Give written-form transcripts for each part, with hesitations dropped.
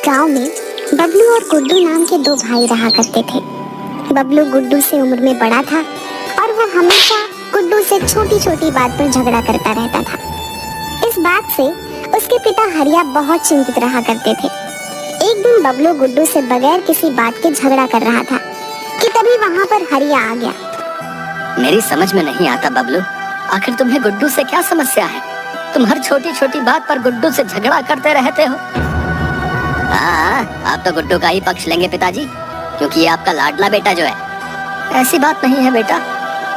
गांव में बबलू और गुड्डू नाम के दो भाई रहा करते थे। बबलू गुड्डू से उम्र में बड़ा था और वो हमेशा गुड्डू से छोटी छोटी बात पर झगड़ा करता रहता था। इस बात से उसके पिता हरिया बहुत चिंतित रहा करते थे। एक दिन बबलू गुड्डू से बगैर किसी बात के झगड़ा कर रहा था कि तभी वहाँ पर हरिया आ गया। मेरी समझ में नहीं आता बबलू, आखिर तुम्हें गुड्डू से क्या समस्या है? तुम हर छोटी छोटी बात पर गुड्डू से झगड़ा करते रहते हो। हाँ, आप तो गुड्डू का ही पक्ष लेंगे पिताजी, क्योंकि ये आपका लाडला बेटा जो है। ऐसी बात नहीं है बेटा,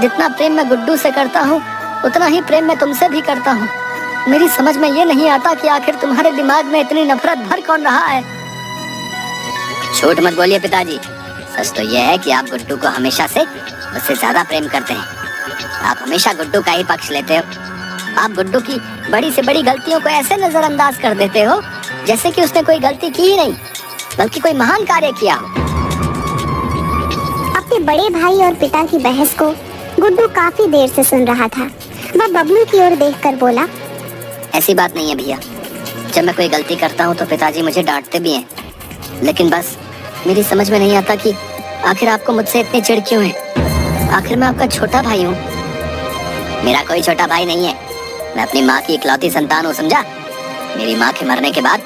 जितना प्रेम मैं गुड्डू से करता हूँ उतना ही प्रेम मैं तुमसे भी करता हूँ। मेरी समझ में ये नहीं आता कि आखिर तुम्हारे दिमाग में इतनी नफरत भर कौन रहा है। झूठ मत बोलिए पिताजी, सच तो ये है कि आप गुड्डू को हमेशा से उससे ज्यादा प्रेम करते हैं। आप हमेशा गुड्डू का ही पक्ष लेते हो। आप गुड्डू की बड़ी से बड़ी गलतियों को ऐसे नजरअंदाज कर देते हो जैसे कि उसने कोई गलती की ही नहीं, बल्कि कोई महान कार्य किया हो। अपने बड़े भाई और पिता की बहस को गुड्डू काफी देर से सुन रहा था। वह बबलू की ओर देखकर बोला, ऐसी बात नहीं है भैया, जब मैं कोई गलती करता हूँ तो पिताजी मुझे डांटते भी हैं, लेकिन बस मेरी समझ में नहीं आता कि आखिर आपको मुझसे इतनी चिढ़ क्यों है। आखिर मैं आपका छोटा भाई हूँ। मेरा कोई छोटा भाई नहीं है, मैं अपनी माँ की इकलौती संतान हूँ, समझा। मेरी माँ के मरने के बाद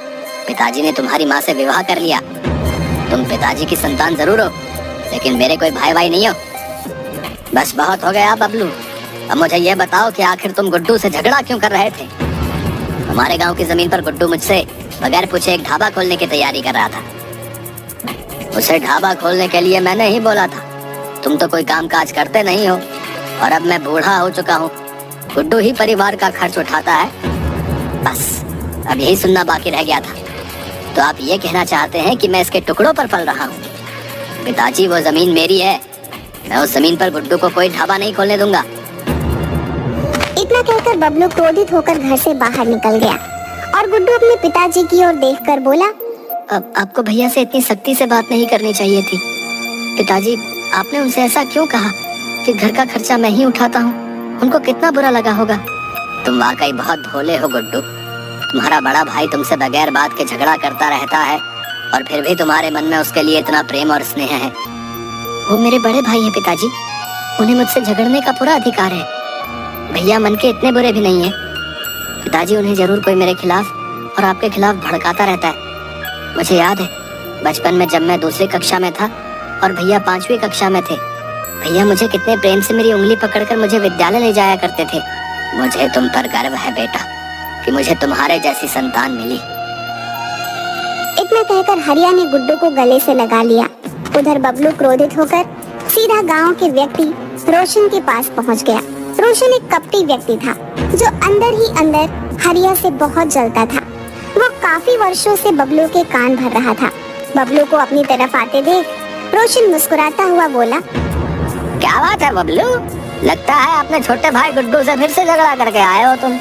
पिताजी ने तुम्हारी माँ से विवाह कर लिया। तुम पिताजी की संतान जरूर हो, लेकिन मेरे कोई भाई नहीं हो। बस बहुत हो गया बबलू, अब मुझे ये बताओ कि आखिर तुम गुड्डू से झगड़ा क्यों कर रहे थे? हमारे गांव की जमीन पर गुड्डू मुझसे बगैर पूछे एक ढाबा खोलने की तैयारी कर रहा था। उसे ढाबा खोलने के लिए मैंने ही बोला था। तुम तो कोई काम काज करते नहीं हो, और अब मैं बूढ़ा हो चुका हूँ। गुड्डू ही परिवार का खर्च उठाता है। बस अब यही सुनना बाकी रह गया था। तो आप ये कहना चाहते हैं कि मैं इसके टुकड़ों पर पल रहा हूँ? पिताजी, वो जमीन मेरी है, मैं उस जमीन पर गुड्डू को कोई ढाबा नहीं खोलने दूंगा। इतना कहकर बबलू क्रोधित होकर घर से बाहर निकल गया और गुड्डू अपने पिताजी की ओर देखकर बोला, अब आपको भैया से इतनी सख्ती से बात नहीं करनी चाहिए थी। पिताजी, आपने उनसे ऐसा क्यों कहा कि घर का खर्चा मैं ही उठाता हूँ? उनको कितना बुरा लगा होगा। तुम वाकई बहुत भोले हो गुड्डू। तुम्हारा बड़ा भाई तुमसे बगैर बात के झगड़ा करता रहता है, और फिर भी तुम्हारे मन में उसके लिए इतना प्रेम और स्नेह है। वो मेरे बड़े भाई हैं पिताजी, उन्हें मुझसे झगड़ने का पूरा अधिकार है। भैया मन के इतने बुरे भी नहीं है पिताजी, उन्हें जरूर कोई मेरे खिलाफ और आपके खिलाफ भड़काता रहता है। मुझे याद है बचपन में जब मैं दूसरी कक्षा में था और भैया 5वीं कक्षा में थे, भैया मुझे कितने प्रेम से मेरी उंगली पकड़कर मुझे विद्यालय ले जाया करते थे। मुझे तुम पर गर्व है बेटा कि मुझे तुम्हारे जैसी संतान मिली। इतना कहकर हरिया ने गुड्डू को गले से लगा लिया। उधर बबलू क्रोधित होकर सीधा गांव के व्यक्ति रोशन के पास पहुंच गया। रोशन एक कपटी व्यक्ति था जो अंदर ही अंदर हरिया से बहुत जलता था। वो काफी वर्षों से बबलू के कान भर रहा था। बबलू को अपनी तरफ आते देख रोशन मुस्कुराता हुआ बोला, क्या बात है बबलू, लगता है अपने छोटे भाई गुड्डू से फिर से झगड़ा करके आए हो तुम।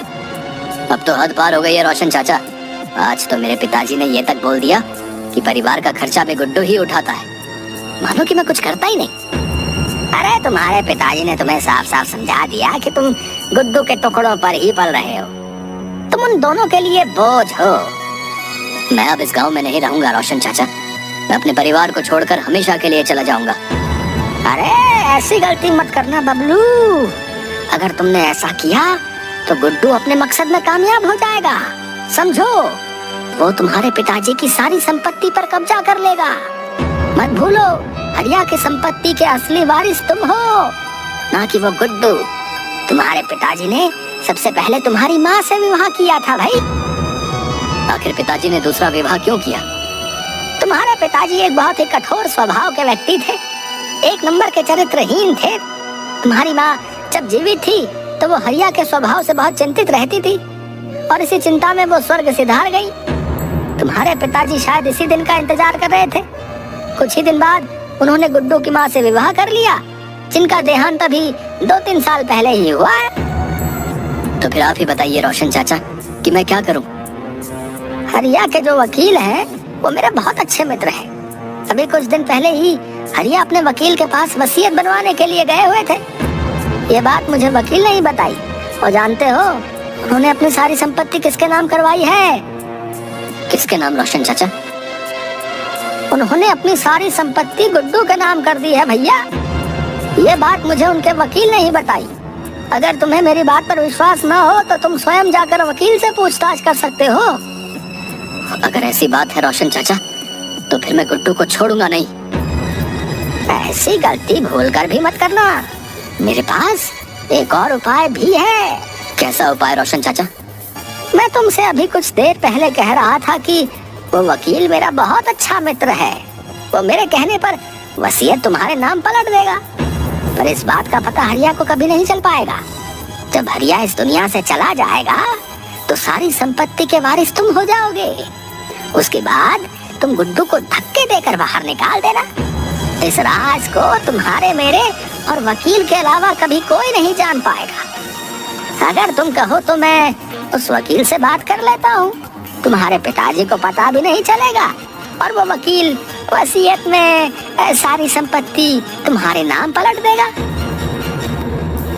अब तो हद पार हो गई है रोशन चाचा। आज तो मेरे पिताजी ने ये तक बोल दिया कि परिवार का खर्चा भी गुड्डू ही उठाता है, मानो कि मैं कुछ करता ही नहीं। अरे तुम्हारे पिताजी ने तुम्हें साफ साफ समझा दिया कि तुम गुड्डू के टुकड़ों पर ही पल रहे हो। तुम उन दोनों के लिए बोझ हो। मैं अब इस गांव में नहीं रहूंगा रोशन चाचा, मैं अपने परिवार को छोड़कर हमेशा के लिए चला जाऊंगा। अरे ऐसी गलती मत करना बबलू, अगर तुमने ऐसा किया तो गुड्डू अपने मकसद में कामयाब हो जाएगा, समझो। वो तुम्हारे पिताजी की सारी संपत्ति पर कब्जा कर लेगा। मत भूलो, हरिया की संपत्ति के असली वारिस तुम हो, ना कि वो गुड्डू। तुम्हारे पिताजी ने सबसे पहले तुम्हारी माँ से विवाह किया था भाई। आखिर पिताजी ने दूसरा विवाह क्यों किया? तुम्हारे पिताजी एक बहुत ही कठोर स्वभाव के व्यक्ति थे, एक नंबर के चरित्रहीन थे। तुम्हारी माँ जब जीवित थी तो वो हरिया के स्वभाव से बहुत चिंतित रहती थी, और इसी चिंता में वो स्वर्ग सिधार गई। तुम्हारे पिताजी शायद इसी दिन का इंतजार कर रहे थे। कुछ ही दिन बाद उन्होंने गुड्डू की माँ से विवाह कर लिया, जिनका देहांत अभी 2-3 साल पहले ही हुआ है। तो फिर आप ही बताइए रोशन चाचा कि मैं क्या करूं? हरिया के जो वकील हैं वो मेरे बहुत अच्छे मित्र हैं। अभी कुछ दिन पहले ही हरिया अपने वकील के पास वसीयत बनवाने के लिए गए हुए थे। ये बात मुझे वकील ने ही बताई, और जानते हो उन्होंने अपनी सारी संपत्ति किसके नाम करवाई है? किसके नाम रोशन चाचा? उन्होंने अपनी सारी संपत्ति गुड्डू के नाम कर दी है भैया। ये बात मुझे उनके वकील ने ही बताई। अगर तुम्हें मेरी बात पर विश्वास न हो तो तुम स्वयं जाकर वकील से पूछताछ कर सकते हो। अगर ऐसी बात है रोशन चाचा, तो फिर मैं गुड्डू को छोड़ूंगा नहीं। ऐसी गलती भूलकर भी मत करना। मेरे पास एक और उपाय भी है। कैसा उपाय रोशन चाचा? मैं तुमसे अभी कुछ देर पहले कह रहा था कि वो वकील मेरा बहुत अच्छा मित्र है। वो मेरे कहने पर वसीयत तुम्हारे नाम पलट देगा। पर इस बात का पता हरिया को कभी नहीं चल पाएगा। जब हरिया इस दुनिया से चला जाएगा तो सारी संपत्ति के वारिस तुम हो जाओगे। उसके बाद तुम गुड्डू को धक्के देकर बाहर निकाल देना। इस राज को तुम्हारे, मेरे और वकील के अलावा कभी कोई नहीं जान पाएगा। अगर तुम कहो तो मैं उस वकील से बात कर लेता हूँ। तुम्हारे पिताजी को पता भी नहीं चलेगा और वो वकील वसीयत में सारी संपत्ति तुम्हारे नाम पलट देगा।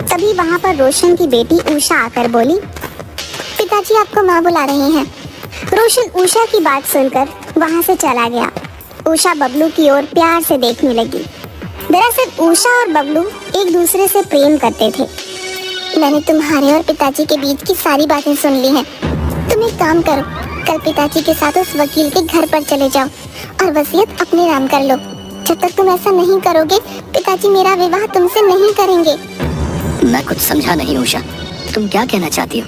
तभी वहाँ पर रोशन की बेटी उषा आकर बोली, पिताजी आपको माँ बुला रहे हैं। रोशन उषा की बात सुनकर वहाँ से चला गया। उषा बबलू की ओर प्यार से देखने लगी। दरअसल उषा और बबलू एक दूसरे से प्रेम करते थे। मैंने तुम्हारे और पिताजी के बीच की सारी बातें सुन ली हैं। तुम एक काम करो, कल पिताजी के साथ उस वकील के घर पर चले जाओ और वसीयत अपने नाम कर लो। जब तक तुम ऐसा नहीं करोगे, पिताजी मेरा विवाह तुमसे नहीं करेंगे। मैं कुछ समझा नहीं उषा, तुम क्या कहना चाहती हो?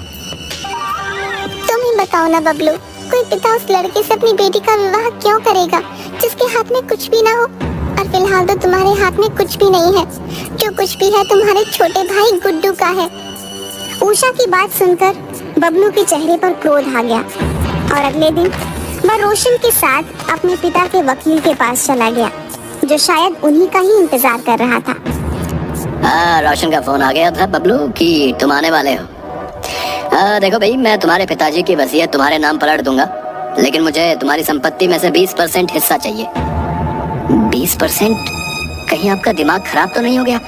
तुम ही बताओ ना बबलू, कोई पिता उस लड़के से अपनी बेटी का विवाह क्यों करेगा जिसके हाथ में कुछ भी ना हो? और फिलहाल तो तुम्हारे हाथ में कुछ भी नहीं है। जो कुछ भी है तुम्हारे छोटे भाई गुड्डू का है। उषा की बात सुनकर बबलू के चेहरे पर क्रोध आ गया और अगले दिन वह रोशन के साथ अपने पिता के वकील के पास चला गया, जो शायद उन्हीं का ही इंतजार कर रहा था। रोशन का फोन आ गया था बबलू कि तुम आने वाले हो। देखो भाई, मैं तुम्हारे पिताजी की वसीयत तुम्हारे नाम पलट दूंगा, लेकिन मुझे तुम्हारी संपत्ति में से 20% हिस्सा चाहिए। 20%? कहीं आपका दिमाग खराब तो नहीं हो गया?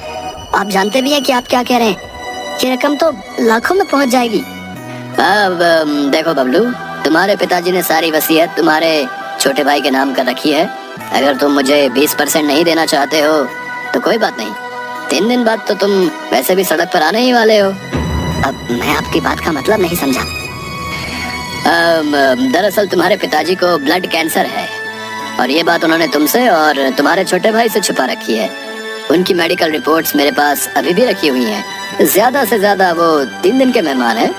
आप जानते भी हैं कि आप क्या कह रहे हैं। ये रकम तो लाखों में पहुंच जाएगी। अब देखो बबलू, तुम्हारे पिताजी ने सारी वसीयत तुम्हारे छोटे भाई के नाम कर रखी है। अगर तुम मुझे 20% नहीं देना चाहते हो तो कोई बात नहीं। 3 दिन बाद तो तुम वैसे भी सड़क पर आने ही वाले हो। अब मैं आपकी बात का मतलब नहीं समझा। दरअसल तुम्हारे पिताजी को ब्लड कैंसर है और ये बात उन्होंने तुमसे और तुम्हारे छोटे भाई से छुपा रखी है। उनकी मेडिकल रिपोर्ट्स मेरे पास अभी भी रखी हुई हैं। ज्यादा से ज्यादा वो 3 दिन के मेहमान हैं।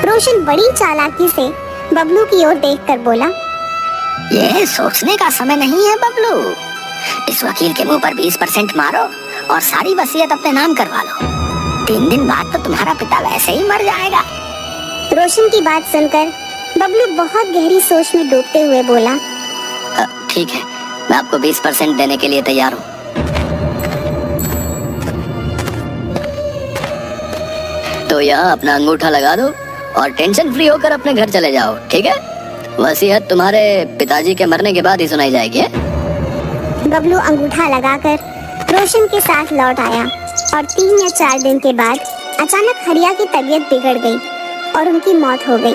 रोशन बड़ी चालाकी से बबलू की ओर देखकर बोला, ये सोचने का समय नहीं है बबलू। इस वकील के मुंह पर 20% मारो और सारी वसीयत अपने नाम करवा लो। 3 दिन बाद तो तुम्हारा पिता वैसे ही मर जाएगा। रोशन की बात सुनकर बबलू बहुत गहरी सोच में डूबते हुए बोला, ठीक है, मैं आपको 20% देने के लिए तैयार हूँ। तो यहाँ अपना अंगूठा लगा दो और टेंशन फ्री होकर अपने घर चले जाओ, ठीक है? वसीयत तुम्हारे पिताजी के मरने के बाद ही सुनाई जाएगी। बबलू अंगूठा लगाकर रोशन के साथ लौट आया और 3 या 4 दिन के बाद अचानक हरिया की तबीयत बिगड़ गई और उनकी मौत हो गई।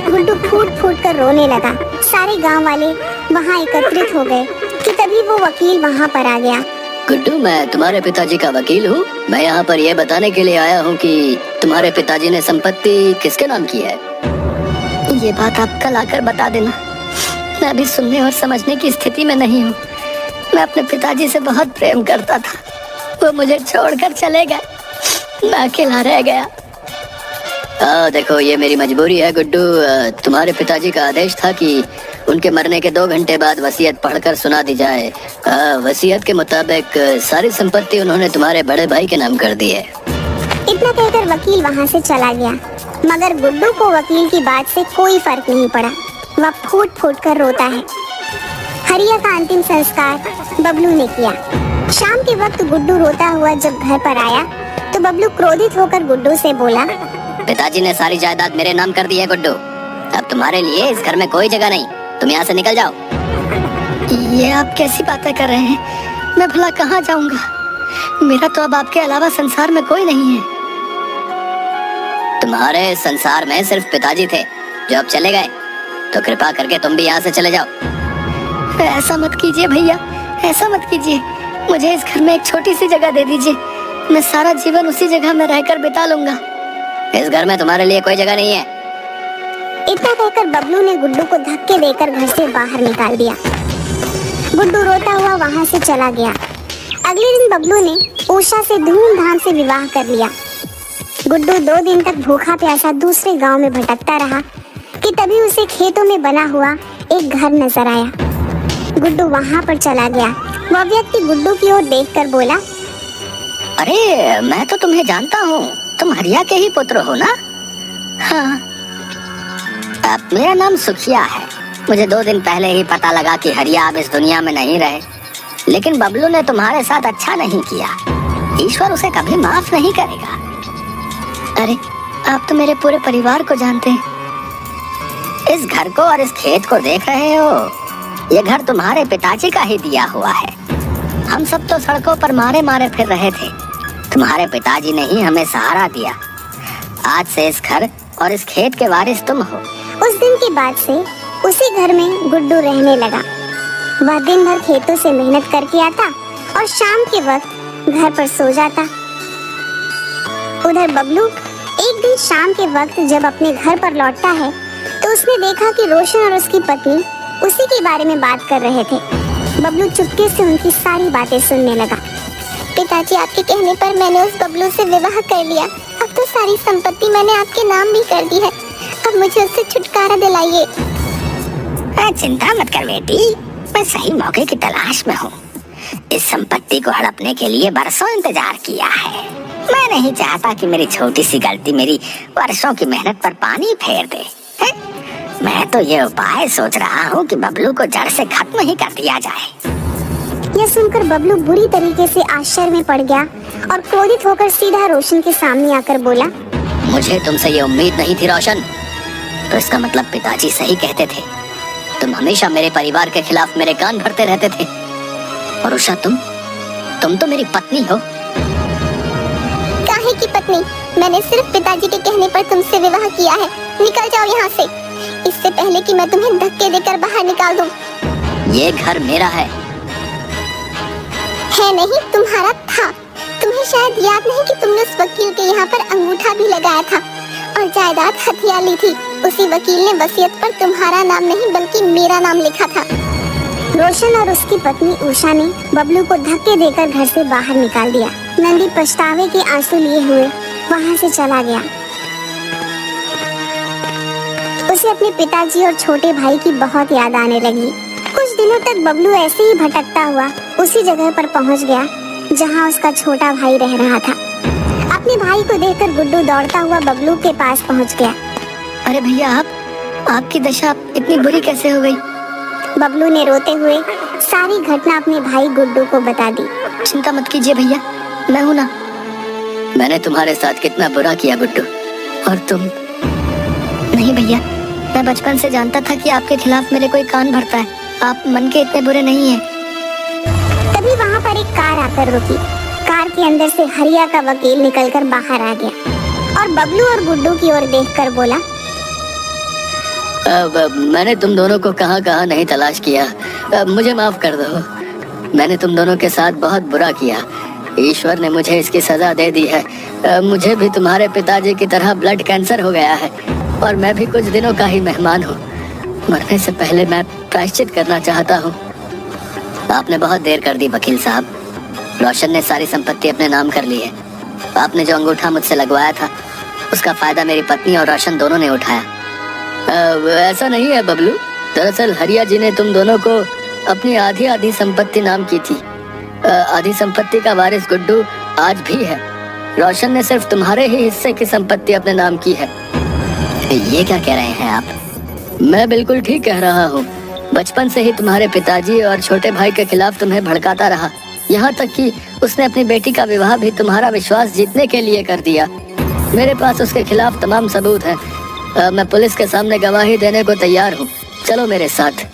गुड्डू फूट फूट कर रोने लगा। सारे गांव वाले वहां एकत्रित हो गए कि तभी वो वकील वहां पर आ गया। गुड्डू, मैं तुम्हारे पिताजी का वकील हूँ। मैं यहाँ पर यह बताने के लिए आया हूँ कि तुम्हारे पिताजी ने संपत्ति किसके नाम की है। ये बात आप कल आकर बता देना। मैं अभी सुनने और समझने की स्थिति में नहीं हूँ। मैं अपने पिताजी से बहुत प्रेम करता था, वो मुझे छोड़कर चले गए। मैं अकेला रह गया। देखो, ये मेरी मजबूरी है गुड्डू। तुम्हारे पिताजी का आदेश था कि उनके मरने के 2 घंटे बाद वसीयत पढ़कर सुना दी जाए। वसीयत के मुताबिक सारी संपत्ति उन्होंने तुम्हारे बड़े भाई के नाम कर दी है। इतना कहकर वकील वहाँ से चला गया, मगर गुड्डू को वकील की बात से कोई फर्क नहीं पड़ा। वह फूट फूट कर रोता है। हरिया का अंतिम संस्कार बबलू ने किया। शाम के वक्त गुड्डू रोता हुआ जब घर पर आया तो बबलू क्रोधित होकर गुड्डू से बोला, पिताजी ने सारी जायदाद मेरे नाम कर दी है गुड्डू। अब तुम्हारे लिए इस घर में कोई जगह नहीं। तुम यहाँ से निकल जाओ। ये आप कैसी बातें कर रहे हैं? मैं भला कहाँ जाऊंगा? मेरा तो अब आपके अलावा संसार में कोई नहीं है। तुम्हारे संसार में सिर्फ पिताजी थे जो अब चले गए, तो कृपा करके तुम भी यहाँ से चले जाओ। ऐसा मत कीजिए भैया, ऐसा मत कीजिए। मुझे इस घर में एक छोटी सी जगह दे दीजिए, मैं सारा जीवन उसी जगह में रहकर बिता लूंगा। इस घर में तुम्हारे लिए कोई जगह नहीं है। इतना कहकर बबलू ने गुड्डू को धक्के देकर घर से बाहर निकाल दिया। गुड्डू रोता हुआ वहां से चला गया। अगले दिन बबलू ने उषा से धूमधाम से विवाह कर लिया। गुड्डू 2 दिन तक भूखा प्यासा दूसरे गांव में भटकता रहा कि तभी उसे खेतों में बना हुआ एक घर नजर आया। गुड्डू वहां पर चला गया। वह व्यक्ति गुड्डू की ओर देखकर बोला, अरे मैं तो तुम्हें जानता हूँ, तुम हरिया के ही पुत्र हो ना? हाँ। अब मेरा नाम सुखिया है। मुझे 2 दिन पहले ही पता लगा कि हरिया अब इस दुनिया में नहीं रहे, लेकिन बबलू ने तुम्हारे साथ अच्छा नहीं किया। ईश्वर उसे कभी माफ नहीं करेगा। अरे आप तो मेरे पूरे परिवार को जानते हैं। इस घर को और इस खेत को देख रहे हो, ये घर तुम्हारे पिताजी का ही दिया हुआ है। हम सब तो सड़कों पर मारे मारे फिर रहे थे, तुम्हारे पिताजी ने ही हमें सहारा दिया। आज से इस घर और इस खेत के वारिस तुम हो। उस दिन के बाद से उसी घर में गुड्डू रहने लगा। वह दिन भर खेतों से मेहनत करके आता और शाम के वक्त घर पर सो जाता। उधर बबलू एक दिन शाम के वक्त जब अपने घर पर लौटता है तो उसने देखा कि रोशन और उसकी पत्नी उसी के बारे में बात कर रहे थे। बबलू चुपके से उनकी सारी बातें सुनने लगा। पिताजी, आपके कहने पर मैंने उस बबलू से विवाह कर लिया। अब तो सारी संपत्ति मैंने आपके नाम भी कर दी है। अब मुझे उससे छुटकारा दिलाइए। चिंता मत कर बेटी, मैं सही मौके की तलाश में हूँ। इस संपत्ति को हड़पने के लिए बरसों इंतजार किया है। मैं नहीं चाहता कि मेरी छोटी सी गलती मेरी वर्षों की मेहनत पर पानी फेर दे। मैं तो ये उपाय सोच रहा हूँ कि बबलू को जड़ से खत्म ही कर दिया जाए। यह सुनकर बबलू बुरी तरीके से आश्चर्य में पड़ गया और क्रोधित होकर सीधा रोशन के सामने आकर बोला, मुझे तुमसे ये उम्मीद नहीं थी रोशन। तो इसका मतलब पिताजी सही कहते थे। तुम हमेशा मेरे परिवार के खिलाफ मेरे कान भरते रहते थे। और उषा, तुम तो मेरी पत्नी हो। काहे की पत्नी? मैंने सिर्फ पिताजी के कहने पर तुमसे विवाह किया है। निकल जाओ यहाँ से, इससे पहले कि मैं तुम्हें धक्के देकर बाहर निकाल दूं। ये घर मेरा है नहीं, तुम्हारा था। तुम्हें शायद याद नहीं कि तुमने उस वकील के यहाँ पर अंगूठा भी लगाया था और जायदाद हथिया ली थी। उसी वकील ने वसीयत पर तुम्हारा नाम नहीं बल्कि मेरा नाम लिखा था। रोशन और उसकी पत्नी उषा ने बबलू को धक्के देकर घर से बाहर निकाल दिया। नंदी पछतावे के आंसू लिए हुए वहाँ से चला गया। उसे अपने पिताजी और छोटे भाई की बहुत याद आने लगी। कुछ दिनों तक बबलू ऐसे ही भटकता हुआ उसी जगह पर पहुंच गया जहां उसका छोटा भाई रह रहा था। अपने भाई को देखकर गुड्डू दौड़ता हुआ बबलू के पास पहुंच गया। अरे भैया, आपकी दशा इतनी बुरी कैसे हो गई? बबलू ने रोते हुए सारी घटना अपने भाई गुड्डू को बता दी। चिंता मत कीजिए भैया, मैं हूँ ना। मैंने तुम्हारे साथ कितना बुरा किया गुड्डू, और तुम? नहीं भैया, मैं बचपन से जानता था कि आपके खिलाफ मेरे कोई कान भरता है। आप मन के इतने बुरे नहीं हैं। तभी वहाँ पर एक कार आकर रुकी। कार के अंदर से हरिया का वकील निकलकर बाहर आ गया और बबलू और गुड्डू की ओर देखकर बोला, मैंने तुम दोनों को कहाँ कहाँ नहीं तलाश किया। मुझे माफ कर दो। मैंने तुम दोनों के साथ बहुत बुरा किया। ईश्वर ने मुझे इसकी सजा दे दी है। मुझे भी तुम्हारे पिताजी की तरह ब्लड कैंसर हो गया है और मैं भी कुछ दिनों का ही मेहमान हूँ। मरने से पहले मैं प्रायश्चित करना चाहता हूँ। आपने बहुत देर कर दी वकील साहब। रोशन ने सारी संपत्ति अपने नाम कर ली है। आपने जो अंगूठा मुझसे लगवाया था उसका फायदा मेरी पत्नी और रोशन दोनों ने उठाया। ऐसा नहीं है बबलू, दरअसल हरिया जी ने तुम दोनों को अपनी आधी आधी संपत्ति नाम की थी। आधी संपत्ति का वारिस गुड्डू आज भी है। रोशन ने सिर्फ तुम्हारे ही हिस्से की संपत्ति अपने नाम की है। ये क्या कह रहे हैं आप? मैं बिल्कुल ठीक कह रहा हूँ। बचपन से ही तुम्हारे पिताजी और छोटे भाई के खिलाफ तुम्हें भड़काता रहा, यहाँ तक कि उसने अपनी बेटी का विवाह भी तुम्हारा विश्वास जीतने के लिए कर दिया। मेरे पास उसके खिलाफ तमाम सबूत हैं। मैं पुलिस के सामने गवाही देने को तैयार हूँ। चलो मेरे साथ।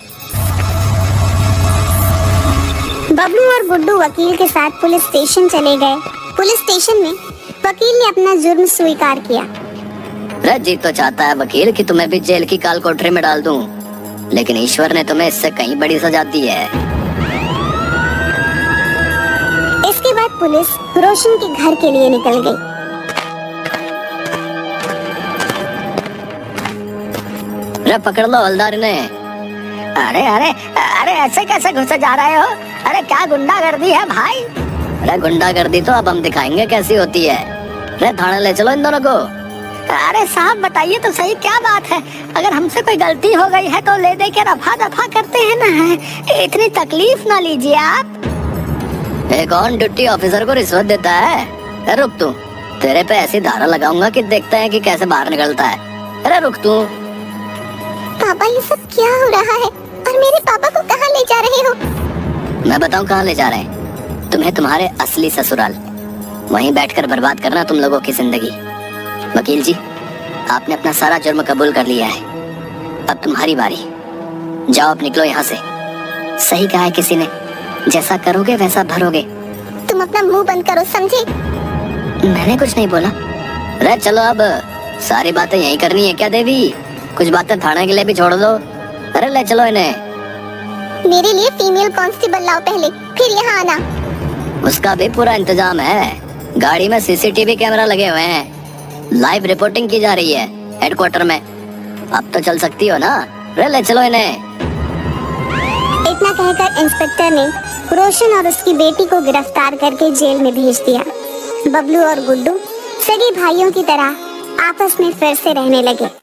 बबलू और गुड्डू वकील के साथ पुलिस स्टेशन चले गए। पुलिस स्टेशन में वकील ने अपना जुर्म स्वीकार किया। जी तो चाहता है वकील कि तुम्हें भी जेल की काल कोठरी में डाल दूं। लेकिन ईश्वर ने तुम्हें इससे कहीं बड़ी सजा दी है। इसके बाद पुलिस रोशन के घर के लिए निकल गई। अरे पकड़ लो हवलदार ने। अरे अरे अरे ऐसे कैसे घुसे जा रहे हो? अरे क्या गुंडागर्दी है भाई? अरे गुंडागर्दी तो अब हम दिखाएंगे कैसी होती है। अरे थाने ले चलो इन दोनों को। अरे साहब बताइए तो सही क्या बात है? अगर हमसे कोई गलती हो गई है तो ले दे के रफा दफा करते हैं ना, इतनी तकलीफ ना लीजिए आप। एक ऑन ड्यूटी ऑफिसर को रिश्वत देता है? अरे रुक तू, तेरे पे ऐसी धारा लगाऊंगा कि देखते हैं कि कैसे बाहर निकलता है। अरे रुक तू। पापा ये सब क्या हो रहा है? और मेरे पापा को कहाँ ले जा रहे हो? मैं बताऊं कहाँ ले जा रहे हैं? तुम्हें तुम्हारे असली ससुराल, वहीं बैठकर बर्बाद करना तुम लोगों की जिंदगी। वकील जी, आपने अपना सारा जुर्म कबूल कर लिया है, अब तुम्हारी बारी। जाओ अब निकलो यहाँ से। सही कहा है किसी ने, जैसा करोगे वैसा भरोगे। तुम अपना मुंह बंद करो, समझे? मैंने कुछ नहीं बोला। अरे चलो अब, सारी बातें यही करनी है क्या देवी? कुछ बातें थाने के लिए भी छोड़ दो। अरे ले चलो इन्हें। मेरे लिए फीमेल कांस्टेबल लाओ पहले, फिर यहाँ आना। उसका भी पूरा इंतजाम है। गाड़ी में सीसीटीवी कैमरा लगे हुए हैं, लाइव रिपोर्टिंग की जा रही है हेडक्वार्टर में। अब तो चल सकती हो ना? अरे ले चलो इन्हें। इतना कहकर इंस्पेक्टर ने रोशन और उसकी बेटी को गिरफ्तार करके जेल में भेज दिया। बबलू और गुड्डू सगे भाइयों की तरह आपस में फिर से रहने लगे।